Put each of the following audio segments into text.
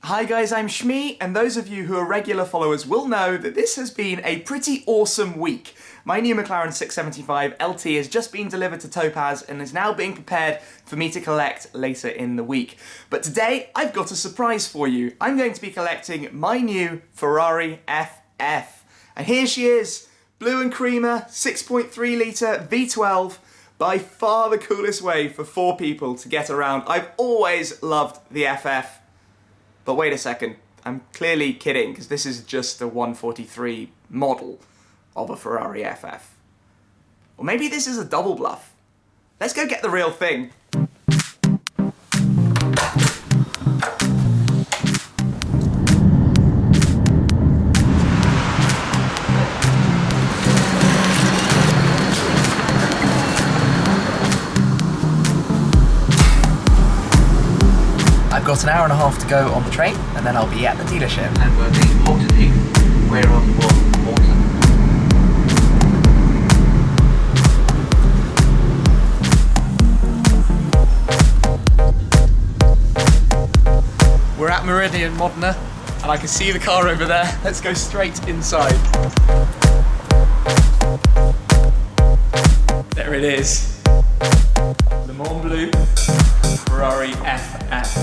Hi guys, I'm Shmee, and those of you who are regular followers will know that this has been a pretty awesome week. My new McLaren 675 LT has just been delivered to Topaz and is now being prepared for me to collect later in the week. But today, I've got a surprise for you. I'm going to be collecting my new Ferrari FF. And here she is, blue and Crema, 6.3 litre V12, by far the coolest way for 4 people to get around. I've always loved the FF. But wait a second, I'm clearly kidding, because this is just a 143 model of a Ferrari FF. Or maybe this is a double bluff. Let's go get the real thing. I've got an hour and a half to go on the train, and then I'll be at the dealership. And we're being positive, we're on water. We're at Meridien Modena, and I can see the car over there. Let's go straight inside. There it is. The Mans Blu Ferrari FF.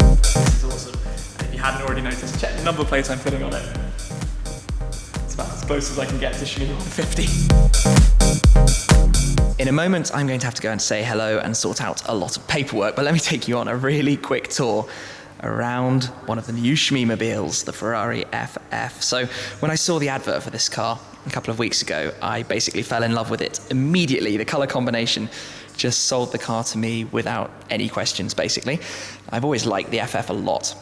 This is awesome. And if you hadn't already noticed, check the number plate I'm putting on it. It's about as close as I can get to Shmee 50. In a moment, I'm going to have to go and say hello and sort out a lot of paperwork, but let me take you on a really quick tour around one of the new Shmeemobiles, the Ferrari FF. So when I saw the advert for this car a couple of weeks ago, I basically fell in love with it immediately. The colour combination just sold the car to me without any questions, basically. I've always liked the FF a lot.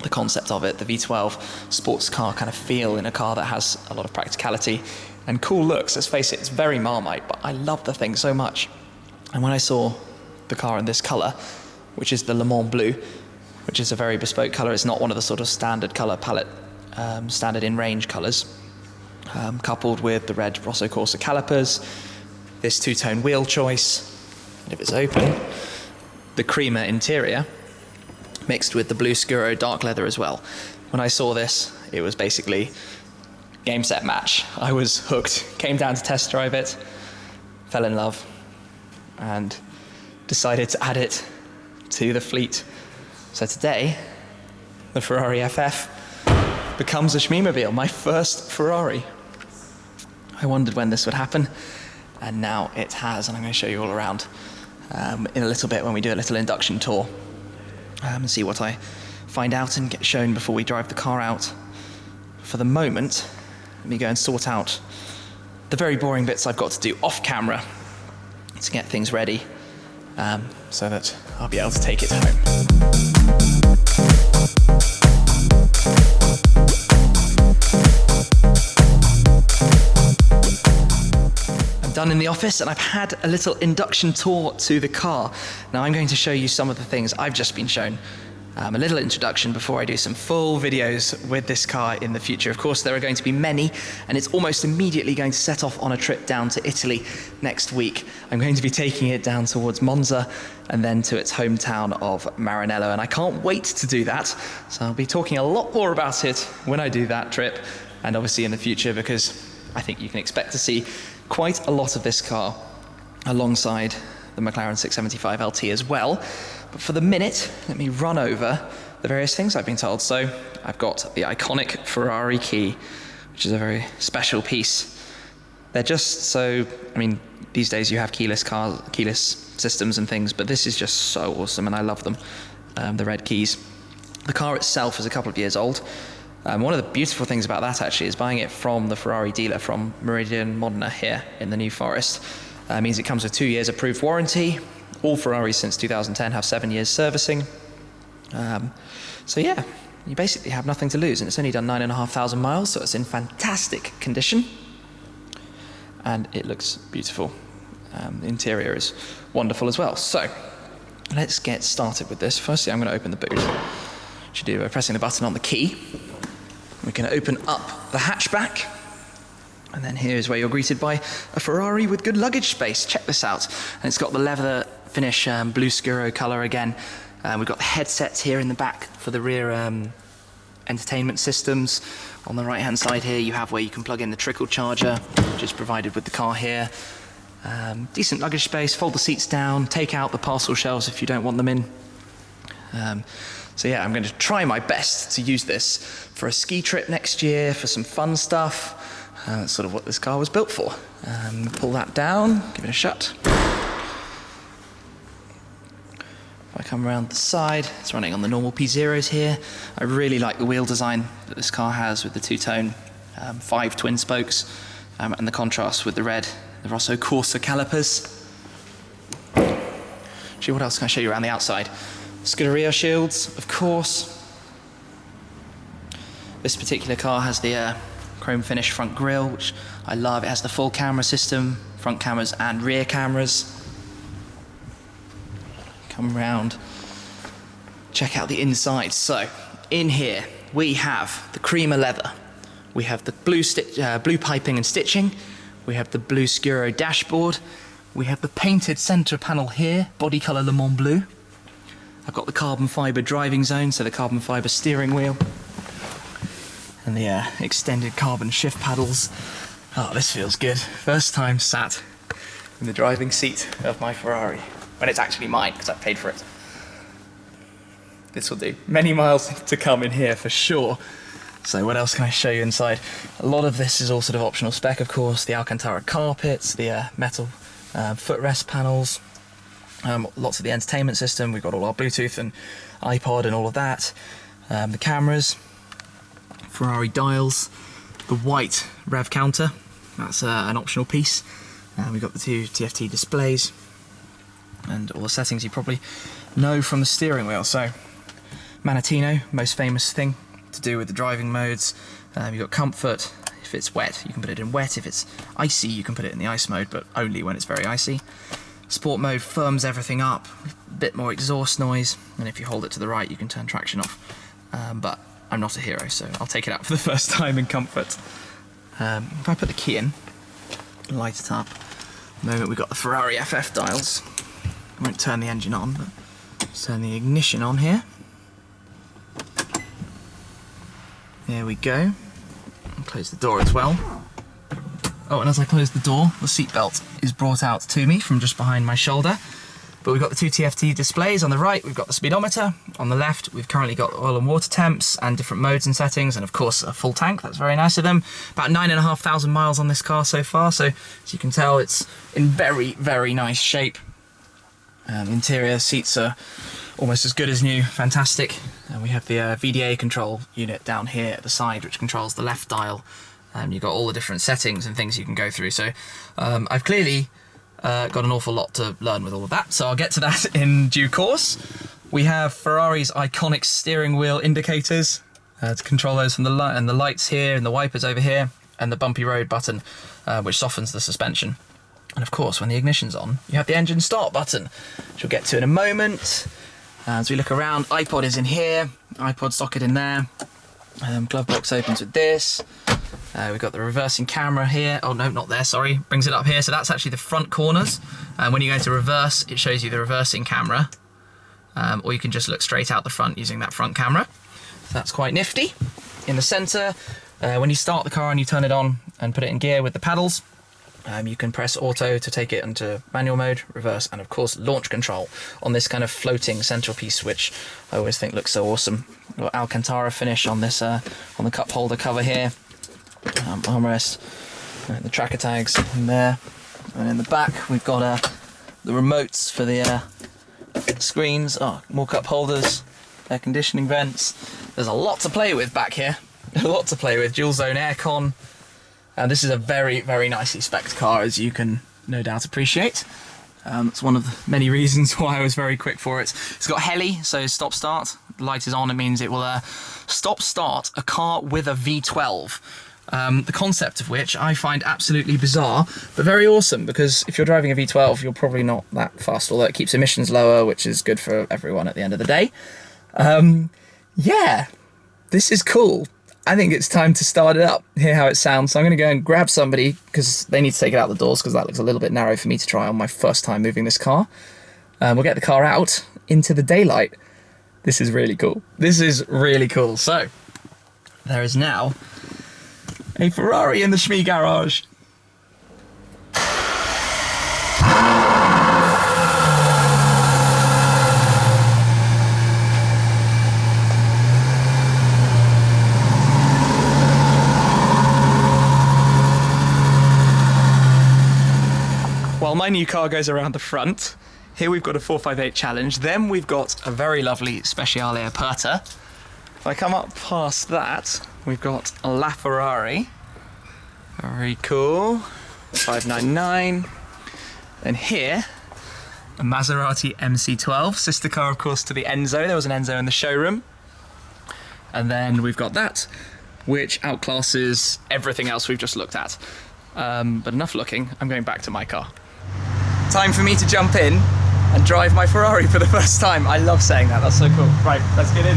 The concept of it, the V12 sports car kind of feel in a car that has a lot of practicality and cool looks. Let's face it, it's very Marmite, but I love the thing so much. And when I saw the car in this colour, which is the Mans Blu, which is a very bespoke colour, it's not one of the sort of standard colour palette, standard in-range colours, coupled with the red Rosso Corsa calipers, this two-tone wheel choice, and if it's open, the Crema interior, mixed with the blue Scuro dark leather as well. When I saw this, it was basically game, set, match. I was hooked. Came down to test drive it, fell in love, and decided to add it to the fleet. So today, the Ferrari FF becomes a Shmeemobile, my first Ferrari. I wondered when this would happen, and now it has, and I'm going to show you all around in a little bit when we do a little induction tour and see what I find out and get shown before we drive the car out. For the moment, let me go and sort out the very boring bits I've got to do off camera to get things ready so that I'll be able to take it home. Done in the office, and I've had a little induction tour to the car. Now I'm going to show you some of the things I've just been shown. A little introduction before I do some full videos with this car in the future. Of course, there are going to be many, and it's almost immediately going to set off on a trip down to Italy next week. I'm going to be taking it down towards Monza and then to its hometown of Maranello, and I can't wait to do that. So I'll be talking a lot more about it when I do that trip, and obviously in the future, because I think you can expect to see quite a lot of this car alongside the McLaren 675 LT as well. But for the minute, let me run over the various things I've been told. So I've got the iconic Ferrari Key, which is a very special piece. They're just so, I mean, these days you have keyless cars, keyless systems and things, but this is just so awesome and I love them, the red keys. The car itself is a couple of years old. One of the beautiful things about that actually is buying it from the Ferrari dealer from Meridien Modena here in the New Forest. Means it comes with 2 years approved warranty. All Ferraris since 2010 have 7 years servicing. So yeah, you basically have nothing to lose, and it's only done 9,500 miles, so it's in fantastic condition. And it looks beautiful. The interior is wonderful as well. So let's get started with this. Firstly, I'm going to open the boot. Which you do by pressing the button on the key. We can open up the hatchback, And then here's where you're greeted by a Ferrari with good luggage space. Check this out. And it's got the leather finish, blue scuro colour again. We've got the headsets here in the back for the rear entertainment systems. On the right hand side here you have where you can plug in the trickle charger, which is provided with the car here. Decent luggage space, fold the seats down, take out the parcel shelves if you don't want them in. So yeah, I'm going to try my best to use this for a ski trip next year, for some fun stuff. That's sort of what this car was built for. Pull that down, give it a shut. If I come around the side, it's running on the normal P0s here. I really like the wheel design that this car has with the two-tone 5 twin spokes and the contrast with the red, the Rosso Corsa calipers. Actually, what else can I show you around the outside? Scuderia shields, of course. This particular car has the chrome finish front grille, which I love. It has the full camera system, front cameras and rear cameras. Come around, check out the inside. So, in here we have the Crema leather, we have the blue piping and stitching, we have the blue scuro dashboard, we have the painted centre panel here, body colour Mans Blu. I've got the carbon fibre driving zone, so the carbon fibre steering wheel, and the extended carbon shift paddles. Oh, this feels good. First time sat in the driving seat of my Ferrari. When it's actually mine, because I've paid for it. This will do. Many miles to come in here for sure. So what else can I show you inside? A lot of this is all sort of optional spec, of course. The Alcantara carpets, the metal footrest panels, lots of the entertainment system. We've got all our Bluetooth and iPod and all of that. The cameras, Ferrari dials, the white rev counter. That's an optional piece. We've got the 2 TFT displays, and all the settings you probably know from the steering wheel. So, Manettino, most famous thing to do with the driving modes. You've got comfort. If it's wet, you can put it in wet. If it's icy, you can put it in the ice mode, but only when it's very icy. Sport mode firms everything up, a bit more exhaust noise, and if you hold it to the right, you can turn traction off. But I'm not a hero, so I'll take it out for the first time in comfort. If I put the key in, light it up, at the moment we've got the Ferrari FF dials. I won't turn the engine on, but let's turn the ignition on here. There we go. And close the door as well. Oh, and as I close the door, the seatbelt is brought out to me from just behind my shoulder. But we've got the 2 TFT displays. On the right, we've got the speedometer. On the left, we've currently got oil and water temps and different modes and settings, and of course a full tank. That's very nice of them. About 9,500 miles on this car so far, so as you can tell, it's in very, very nice shape. Interior seats are almost as good as new, fantastic. And we have the VDA control unit down here at the side, which controls the left dial. You've got all the different settings and things you can go through. So I've clearly got an awful lot to learn with all of that, so I'll get to that in due course. We have Ferrari's iconic steering wheel indicators to control those from the light, and the lights here and the wipers over here, and the bumpy road button, which softens the suspension. And of course, when the ignition's on, you have the engine start button, which we'll get to in a moment. As we look around, iPod is in here, iPod socket in there. Glove box opens with this. We've got the reversing camera here. Oh no, not there, sorry. Brings it up here. So that's actually the front corners. When you go to reverse, it shows you the reversing camera. Or you can just look straight out the front using that front camera. So that's quite nifty. In the center, when you start the car and you turn it on and put it in gear with the paddles, you can press auto to take it into manual mode, reverse, and of course launch control on this kind of floating central piece, which I always think looks so awesome. Got Alcantara finish on this on the cup holder cover here. Armrest, the tracker tags in there, and in the back we've got the remotes for the screens. Oh, more cup holders, air conditioning vents. There's a lot to play with back here. A lot to play with. Dual zone aircon. And this is a very, very nicely spec'd car, as you can no doubt appreciate. It's one of the many reasons why I was very quick for it. It's got heli, so stop start. The light is on, it means it will stop start a car with a V12. The concept of which I find absolutely bizarre, but very awesome, because if you're driving a V12, you're probably not that fast, although it keeps emissions lower, which is good for everyone at the end of the day. Yeah, this is cool. I think it's time to start it up, hear how it sounds. So I'm going to go and grab somebody, because they need to take it out the doors, because that looks a little bit narrow for me to try on my first time moving this car. We'll get the car out into the daylight. This is really cool. This is really cool. So, there is now a Ferrari in the Shmee garage. While my new car goes around the front, here we've got a 458 Challenge, then we've got a very lovely Speciale Aperta. If I come up past that, we've got a La Ferrari, very cool, 599. Then here, a Maserati MC12, sister car of course to the Enzo, there was an Enzo in the showroom. And then we've got that, which outclasses everything else we've just looked at. But enough looking, I'm going back to my car. Time for me to jump in and drive my Ferrari for the first time. I love saying that, that's so cool. Right, let's get in.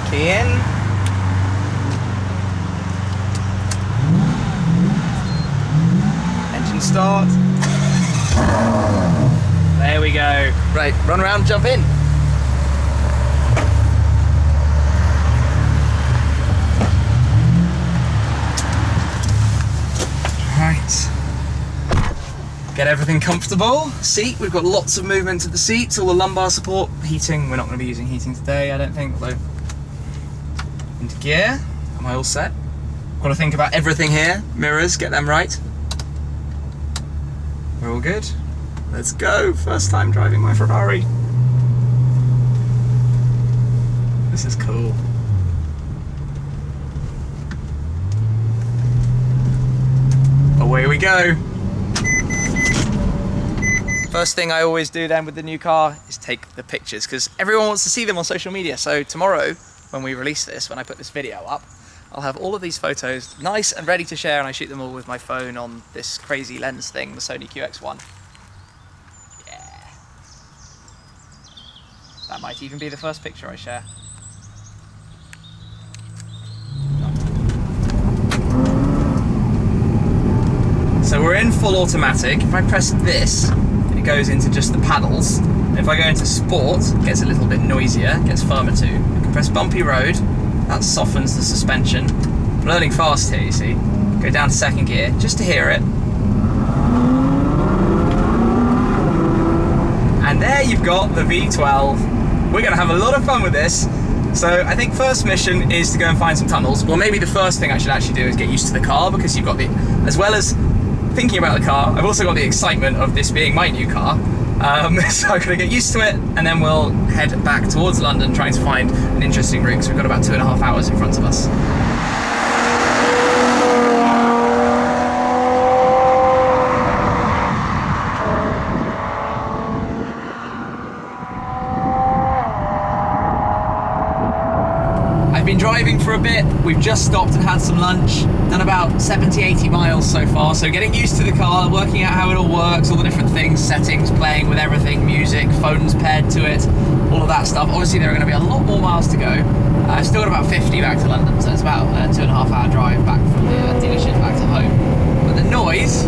Key in. Engine start. There we go. Right, run around, jump in. Get everything comfortable. Seat, we've got lots of movement to the seats, all the lumbar support, heating, we're not going to be using heating today, I don't think, although. Into gear, am I all set? Got to think about everything here, mirrors, get them right. We're all good. Let's go, first time driving my Ferrari. This is cool. Away we go. First thing I always do then with the new car is take the pictures, because everyone wants to see them on social media. So tomorrow, when we release this, when I put this video up, I'll have all of these photos nice and ready to share, and I shoot them all with my phone on this crazy lens thing, the Sony QX1. Yeah. That might even be the first picture I share. So we're in full automatic. If I press this, it goes into just the paddles. And if I go into sport, it gets a little bit noisier, it gets firmer too. I can press bumpy road, that softens the suspension. I'm learning fast here, you see. Go down to second gear, just to hear it. And there you've got the V12. We're gonna have a lot of fun with this. So I think first mission is to go and find some tunnels. Well, maybe the first thing I should actually do is get used to the car, because you've got the, as well as thinking about the car, I've also got the excitement of this being my new car. So I'm gonna get used to it, and then we'll head back towards London trying to find an interesting route, because we've got about 2.5 hours in front of us. I've been driving for a bit, we've just stopped and had some lunch, done about 70-80 miles so far, so getting used to the car, working out how it all works, all the different things, settings, playing with everything, music, phones paired to it, all of that stuff. Obviously there are going to be a lot more miles to go. I've still got about 50 back to London, so it's about a 2.5 hour drive back from the dealership back to home. But the noise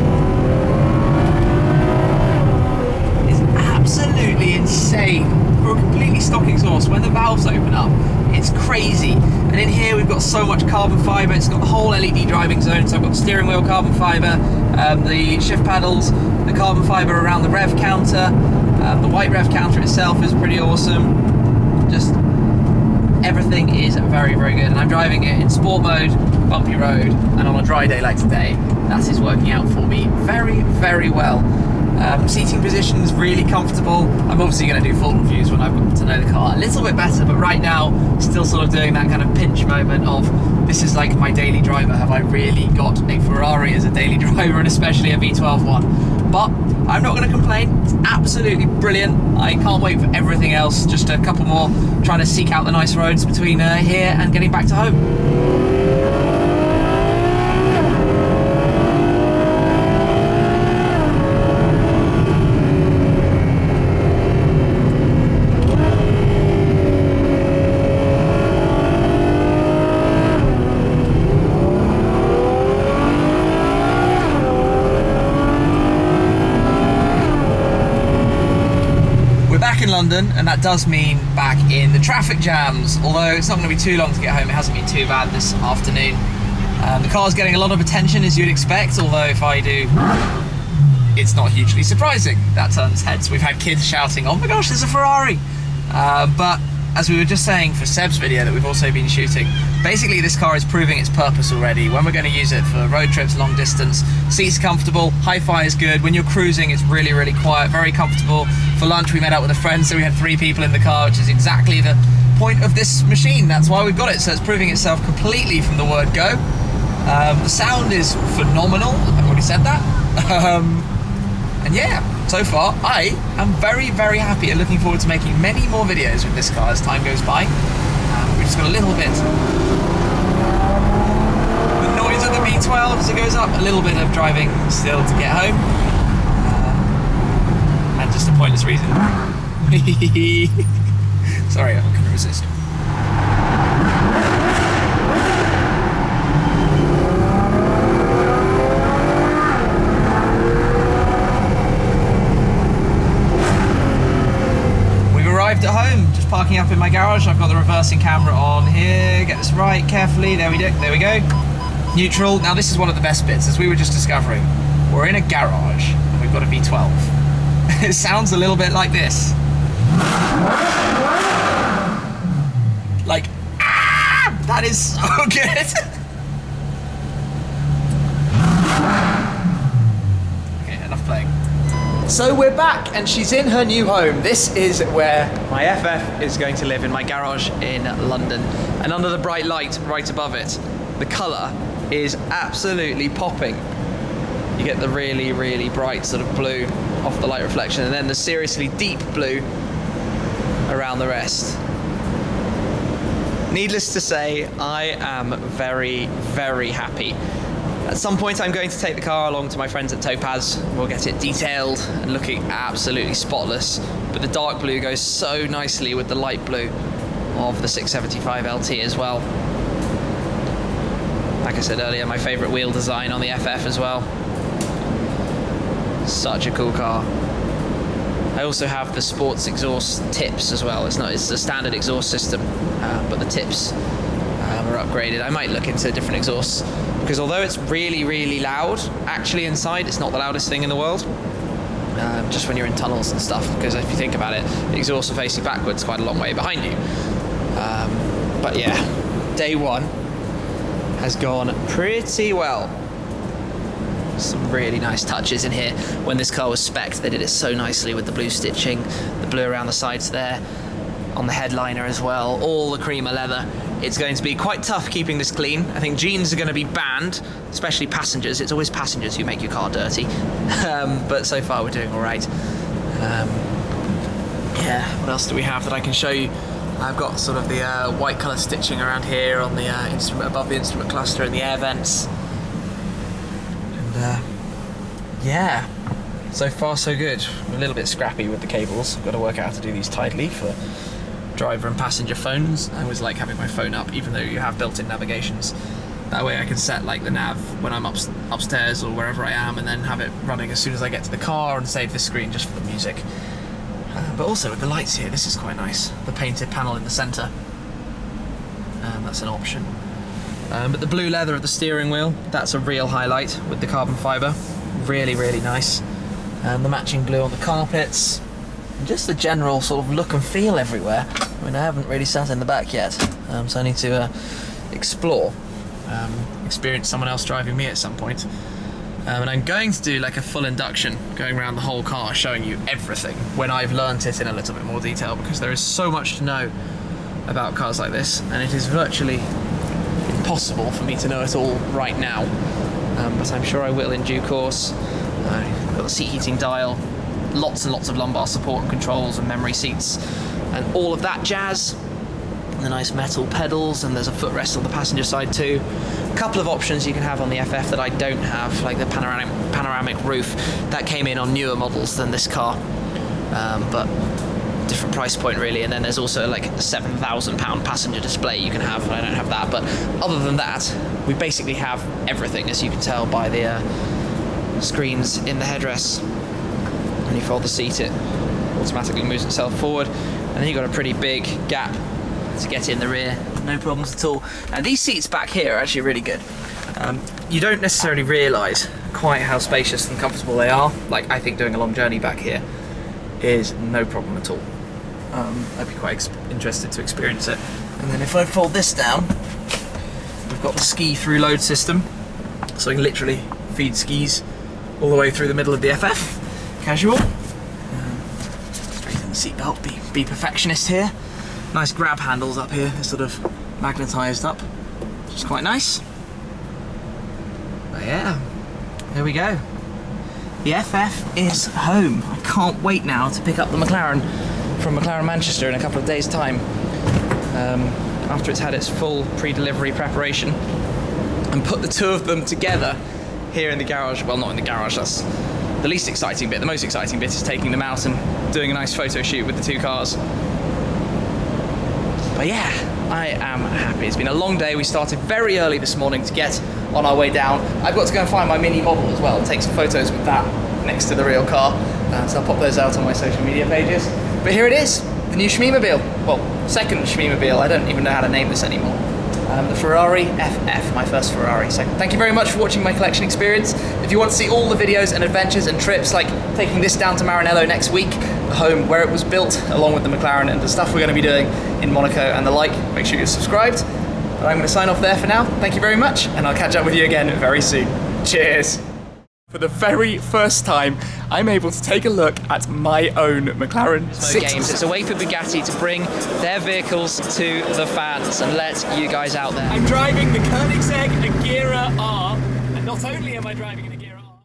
is absolutely insane for a completely stock exhaust. When the valves open up, it's crazy. And in here we've got so much carbon fibre. It's got the whole LED driving zone, so I've got the steering wheel carbon fibre, the shift paddles, the carbon fibre around the rev counter, the white rev counter itself is pretty awesome. Just everything is very, very good. And I'm driving it in sport mode, bumpy road, and on a dry day like today, that is working out for me very, very well. Seating position is really comfortable. I'm obviously going to do full reviews when I've got to know the car a little bit better, but right now, still sort of doing that kind of pinch moment of, this is like my daily driver. Have I really got a Ferrari as a daily driver, and especially a V12 one? But I'm not going to complain. It's absolutely brilliant. I can't wait for everything else. Just a couple more, trying to seek out the nice roads between here and getting back to home. London, and that does mean back in the traffic jams, although it's not going to be too long to get home. It hasn't been too bad this afternoon. The car's getting a lot of attention, as you'd expect, although if I do, it's not hugely surprising. That turns heads. We've had kids shouting, oh my gosh, there's a Ferrari. But as we were just saying for Seb's video that we've also been shooting, basically this car is proving its purpose already. When we're going to use it for road trips, long distance, seats comfortable, hi-fi is good. When you're cruising, it's really, really quiet, very comfortable. For lunch, we met up with a friend, so we had 3 people in the car, which is exactly the point of this machine. That's why we've got it. So it's proving itself completely from the word go. The sound is phenomenal. I've already said that. And yeah, so far I am very, very happy and looking forward to making many more videos with this car as time goes by. We've just got a little bit the noise of the V12 as it goes up, a little bit of driving still to get home, and just a pointless reason. Sorry, I couldn't resist. At home, just parking up in my garage. I've got the reversing camera on here. Get this right carefully. There we go. Neutral. Now this is one of the best bits, as we were just discovering. We're in a garage and we've got a V12. It sounds a little bit like this. Like, that is so good. Okay, enough playing. So we're back and she's in her new home. This is where my FF is going to live, in my garage in London. And under the bright light right above it, the colour is absolutely popping. You get the really, really bright sort of blue off the light reflection, and then the seriously deep blue around the rest. Needless to say, I am very, very happy. At some point I'm going to take the car along to my friends at Topaz. We'll get it detailed and looking absolutely spotless, but the dark blue goes so nicely with the light blue of the 675 LT as well. Like I said earlier, my favourite wheel design on the FF as well. Such a cool car. I also have the sports exhaust tips as well. It's the standard exhaust system, but the tips are upgraded. I might look into different exhausts, because although it's really, really loud, actually inside it's not the loudest thing in the world. Just when you're in tunnels and stuff, because if you think about it, the exhausts are facing backwards quite a long way behind you. But yeah, day one has gone pretty well. Some really nice touches in here. When this car was spec'd, they did it so nicely with the blue stitching, the blue around the sides there, on the headliner as well, all the Crema leather. It's going to be quite tough keeping this clean. I think jeans are going to be banned, especially passengers. It's always passengers who make your car dirty. But so far we're doing all right. Yeah, what else do we have that I can show you? I've got sort of the white colour stitching around here on the instrument, above the instrument cluster and the air vents. And yeah, so far so good. I'm a little bit scrappy with the cables. I've got to work out how to do these tidily for driver and passenger phones. I always like having my phone up, even though you have built-in navigations. That way I can set like the nav when I'm upstairs or wherever I am, and then have it running as soon as I get to the car, and save this screen just for the music. But also with the lights here, this is quite nice. The painted panel in the centre. That's an option. But the blue leather at the steering wheel, that's a real highlight with the carbon fibre. Really, really nice. And the matching blue on the carpets. And just the general sort of look and feel everywhere. I mean, I haven't really sat in the back yet, so I need to explore. Experience someone else driving me at some point. And I'm going to do like a full induction, going around the whole car, showing you everything when I've learnt it in a little bit more detail, because there is so much to know about cars like this, and it is virtually impossible for me to know it all right now. But I'm sure I will in due course. I've got the seat heating dial, lots and lots of lumbar support and controls and memory seats, and all of that jazz. The nice metal pedals, and there's a footrest on the passenger side too. A couple of options you can have on the FF that I don't have, like the panoramic roof. That came in on newer models than this car, but different price point really. And then there's also like a £7,000 passenger display you can have, but I don't have that. But other than that, we basically have everything, as you can tell by the screens in the headrests. When you fold the seat, it automatically moves itself forward, and then you've got a pretty big gap to get in the rear, no problems at all. And these seats back here are actually really good. You don't necessarily realise quite how spacious and comfortable they are. Like, I think doing a long journey back here is no problem at all. I'd be quite interested to experience it. And then if I fold this down, we've got the ski through load system, so I can literally feed skis all the way through the middle of the FF, casual. Straighten the seatbelt, be perfectionist here. Nice grab handles up here, they're sort of magnetised up, which is quite nice. But yeah, there we go. The FF is home. I can't wait now to pick up the McLaren from McLaren Manchester in a couple of days' time. After it's had its full pre-delivery preparation, and put the two of them together here in the garage. Well, not in the garage, that's the least exciting bit. The most exciting bit is taking them out and doing a nice photo shoot with the two cars. But yeah, I am happy. It's been a long day. We started very early this morning to get on our way down. I've got to go and find my mini model as well and take some photos with that next to the real car. So I'll pop those out on my social media pages. But here it is, the new Shmeemobile. Well, second Shmeemobile. I don't even know how to name this anymore. The Ferrari FF, my first Ferrari. So thank you very much for watching my collection experience. If you want to see all the videos and adventures and trips, like taking this down to Maranello next week, the home where it was built, along with the McLaren and the stuff we're going to be doing in Monaco and the like, make sure you're subscribed. But I'm going to sign off there for now. Thank you very much, and I'll catch up with you again very soon. Cheers. For the very first time, I'm able to take a look at my own McLaren 6. Games. It's a way for Bugatti to bring their vehicles to the fans and let you guys out there. I'm driving the Koenigsegg Agera R, and not only am I driving an Agera